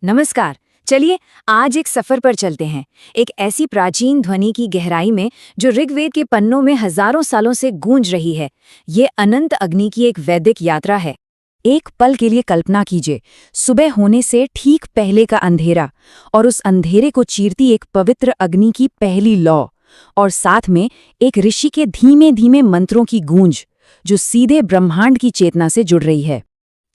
नमस्कार। चलिए आज एक सफर पर चलते हैं, एक ऐसी प्राचीन ध्वनि की गहराई में जो ऋग्वेद के पन्नों में हजारों सालों से गूंज रही है। ये अनंत अग्नि की एक वैदिक यात्रा है। एक पल के लिए कल्पना कीजिए, सुबह होने से ठीक पहले का अंधेरा, और उस अंधेरे को चीरती एक पवित्र अग्नि की पहली लौ, और साथ में एक ऋषि के धीमे धीमे मंत्रों की गूंज जो सीधे ब्रह्मांड की चेतना से जुड़ रही है।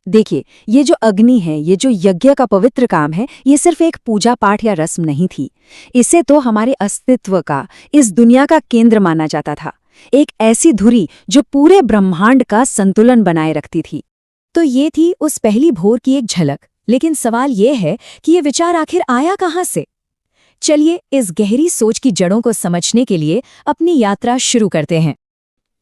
देखिए, ये जो अग्नि है, ये जो यज्ञ का पवित्र काम है, ये सिर्फ एक पूजा पाठ या रस्म नहीं थी। इसे तो हमारे अस्तित्व का, इस दुनिया का केंद्र माना जाता था। एक ऐसी धुरी जो पूरे ब्रह्मांड का संतुलन बनाए रखती थी। तो ये थी उस पहली भोर की एक झलक। लेकिन सवाल ये है कि ये विचार आखिर आया कहाँ से? चलिए इस गहरी सोच की जड़ों को समझने के लिए अपनी यात्रा शुरू करते हैं।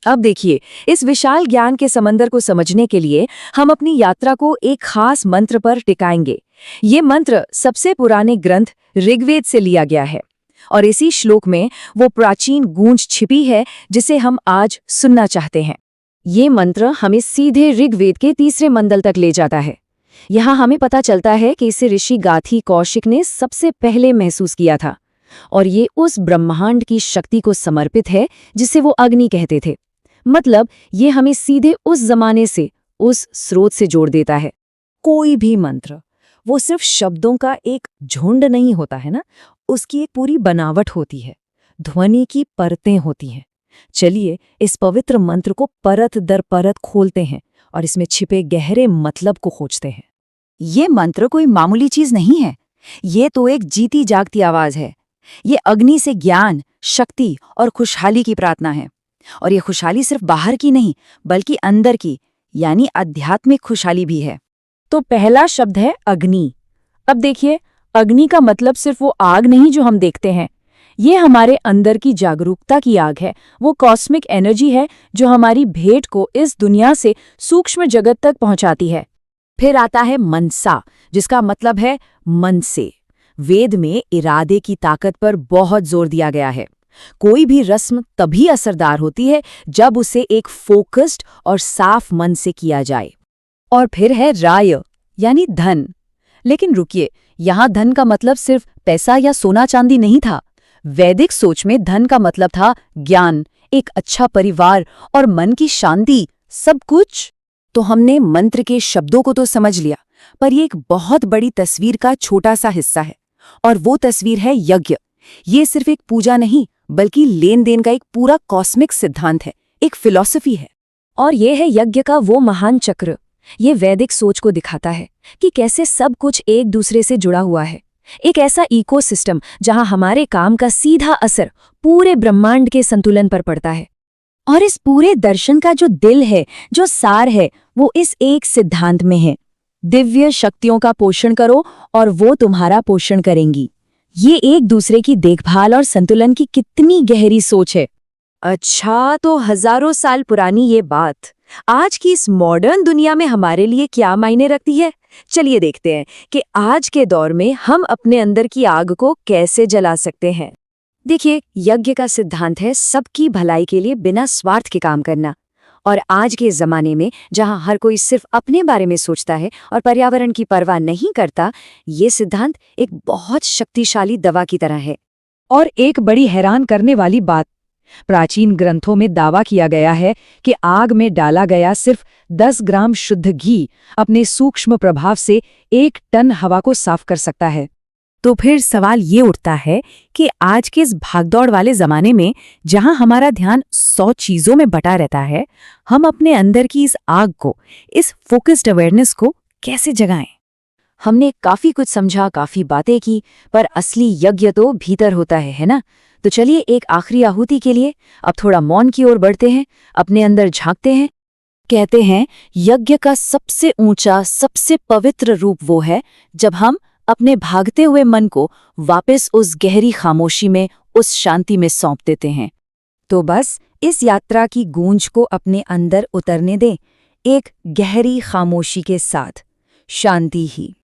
अब देखिए, इस विशाल ज्ञान के समंदर को समझने के लिए हम अपनी यात्रा को एक खास मंत्र पर टिकाएंगे। ये मंत्र सबसे पुराने ग्रंथ ऋग्वेद से लिया गया है, और इसी श्लोक में वो प्राचीन गूंज छिपी है जिसे हम आज सुनना चाहते हैं। ये मंत्र हमें सीधे ऋग्वेद के तीसरे मंडल तक ले जाता है। यहाँ हमें पता चलता है कि इसे ऋषि गाथी कौशिक ने सबसे पहले महसूस किया था, और ये उस ब्रह्मांड की शक्ति को समर्पित है जिसे वो अग्नि कहते थे। मतलब ये हमें सीधे उस जमाने से, उस स्रोत से जोड़ देता है। कोई भी मंत्र वो सिर्फ शब्दों का एक झुंड नहीं होता है ना, उसकी एक पूरी बनावट होती है, ध्वनि की परतें होती हैं। चलिए इस पवित्र मंत्र को परत दर परत खोलते हैं और इसमें छिपे गहरे मतलब को खोजते हैं। ये मंत्र कोई मामूली चीज नहीं है, ये तो एक जीती जागती आवाज है। ये अग्नि से ज्ञान, शक्ति और खुशहाली की प्रार्थना है। और ये खुशहाली सिर्फ बाहर की नहीं, बल्कि अंदर की, यानी आध्यात्मिक खुशहाली भी है। तो पहला शब्द है अग्नि। अब देखिए, अग्नि का मतलब सिर्फ वो आग नहीं जो हम देखते हैं। ये हमारे अंदर की जागरूकता की आग है, वो कॉस्मिक एनर्जी है जो हमारी भेंट को इस दुनिया से सूक्ष्म जगत तक पहुंचाती है। फिर आता है मनसा, जिसका मतलब है मन से। वेद में इरादे की ताकत पर बहुत जोर दिया गया है। कोई भी रस्म तभी असरदार होती है जब उसे एक फोकस्ड और साफ मन से किया जाए। और फिर है राय, यानी धन। लेकिन रुकिए, यहाँ धन का मतलब सिर्फ पैसा या सोना चांदी नहीं था। वैदिक सोच में धन का मतलब था ज्ञान, एक अच्छा परिवार और मन की शांति, सब कुछ। तो हमने मंत्र के शब्दों को तो समझ लिया, पर ये एक बहुत बड़ी तस्वीर का छोटा सा हिस्सा है, और वो तस्वीर है यज्ञ। ये सिर्फ एक पूजा नहीं, बल्कि लेन देन का एक पूरा कॉस्मिक सिद्धांत है, एक फिलॉसफी है। और ये है यज्ञ का वो महान चक्र। ये वैदिक सोच को दिखाता है कि कैसे सब कुछ एक दूसरे से जुड़ा हुआ है। एक ऐसा इकोसिस्टम जहां हमारे काम का सीधा असर पूरे ब्रह्मांड के संतुलन पर पड़ता है। और इस पूरे दर्शन का जो दिल है, जो सार है, वो इस एक सिद्धांत में है। दिव्य शक्तियों का पोषण करो और वो तुम्हारा पोषण करेंगी। ये एक दूसरे की देखभाल और संतुलन की कितनी गहरी सोच है। अच्छा, तो हजारों साल पुरानी ये बात आज की इस मॉडर्न दुनिया में हमारे लिए क्या मायने रखती है? चलिए देखते हैं कि आज के दौर में हम अपने अंदर की आग को कैसे जला सकते हैं। देखिए, यज्ञ का सिद्धांत है सबकी भलाई के लिए बिना स्वार्थ के काम करना। और आज के ज़माने में जहां हर कोई सिर्फ अपने बारे में सोचता है और पर्यावरण की परवाह नहीं करता, ये सिद्धांत एक बहुत शक्तिशाली दवा की तरह है। और एक बड़ी हैरान करने वाली बात, प्राचीन ग्रंथों में दावा किया गया है कि आग में डाला गया सिर्फ 10 ग्राम शुद्ध घी अपने सूक्ष्म प्रभाव से 1 टन हवा को साफ कर सकता है। तो फिर सवाल ये उठता है कि आज के इस भागदौड़ वाले जमाने में, जहां हमारा ध्यान 100 चीजों में बटा रहता है, हम अपने अंदर की इस आग को, इस फोकस्ड अवेयरनेस को कैसे जगाएं? हमने काफी कुछ समझा, काफी बातें की, पर असली यज्ञ तो भीतर होता है ना? तो चलिए एक आखिरी आहुति के लिए अब थोड़ा मौन की ओर बढ़ते हैं, अपने अंदर झांकते हैं। कहते हैं, यज्ञ का सबसे ऊंचा, सबसे पवित्र रूप वो है जब हम अपने भागते हुए मन को वापस उस गहरी खामोशी में, उस शांति में सौंप देते हैं। तो बस इस यात्रा की गूंज को अपने अंदर उतरने दें, एक गहरी खामोशी के साथ, शांति ही।